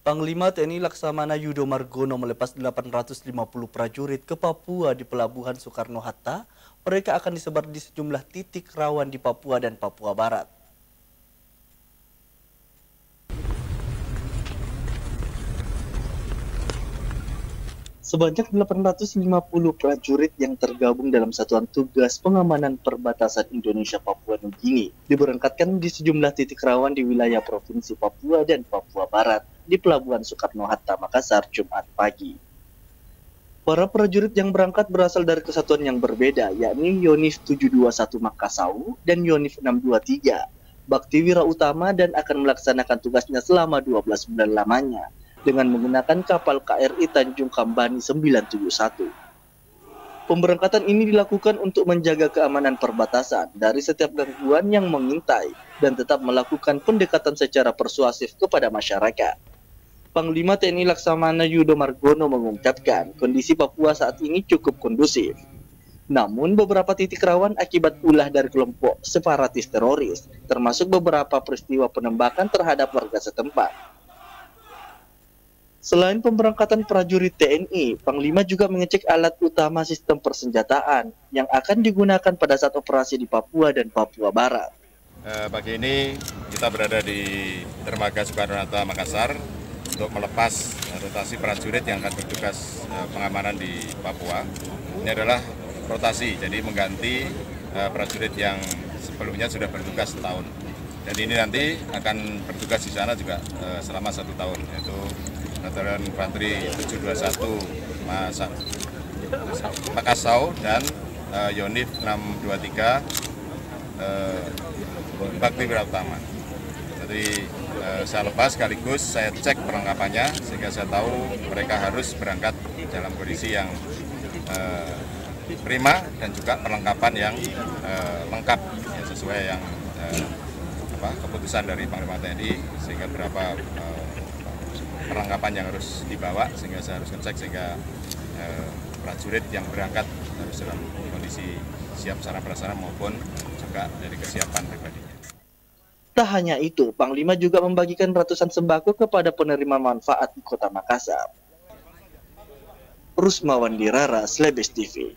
Panglima TNI Laksamana Yudo Margono melepas 850 prajurit ke Papua di Pelabuhan Soekarno-Hatta. Mereka akan disebar di sejumlah titik rawan di Papua dan Papua Barat. Sebanyak 850 prajurit yang tergabung dalam Satuan Tugas Pengamanan Perbatasan Indonesia Papua Nugini diberangkatkan di sejumlah titik rawan di wilayah Provinsi Papua dan Papua Barat di Pelabuhan Soekarno-Hatta, Makassar, Jumat pagi. Para prajurit yang berangkat berasal dari kesatuan yang berbeda, yakni Yonif 721 Makassau dan Yonif 623, Bakti Wira Utama, dan akan melaksanakan tugasnya selama 12 bulan lamanya dengan menggunakan kapal KRI Tanjung Kambani 971. Pemberangkatan ini dilakukan untuk menjaga keamanan perbatasan dari setiap gangguan yang mengintai dan tetap melakukan pendekatan secara persuasif kepada masyarakat. Panglima TNI Laksamana Yudo Margono mengungkapkan kondisi Papua saat ini cukup kondusif. Namun beberapa titik rawan akibat ulah dari kelompok separatis teroris, termasuk beberapa peristiwa penembakan terhadap warga setempat. Selain pemberangkatan prajurit TNI, Panglima juga mengecek alat utama sistem persenjataan yang akan digunakan pada saat operasi di Papua dan Papua Barat. Pagi ini kita berada di Dermaga Soekarno-Hatta, Makassar untuk melepas rotasi prajurit yang akan bertugas pengamanan di Papua. Ini adalah rotasi, jadi mengganti prajurit yang sebelumnya sudah bertugas setahun. Dan ini nanti akan bertugas di sana juga selama 1 tahun, yaitu Batalion Infanteri 721 Makassau dan Yonif 623 Bakti Wira Utama. Jadi saya lepas sekaligus saya cek perlengkapannya sehingga saya tahu mereka harus berangkat dalam kondisi yang prima dan juga perlengkapan yang lengkap ya, sesuai yang keputusan dari Panglima TNI, sehingga berapa perlengkapan yang harus dibawa, sehingga saya harus ngecek sehingga prajurit yang berangkat harus dalam kondisi siap secara prasarana maupun juga dari kesiapan pribadinya. Tak hanya itu, Panglima juga membagikan ratusan sembako kepada penerima manfaat di Kota Makassar. Rusmawan Dirara, Slebes TV.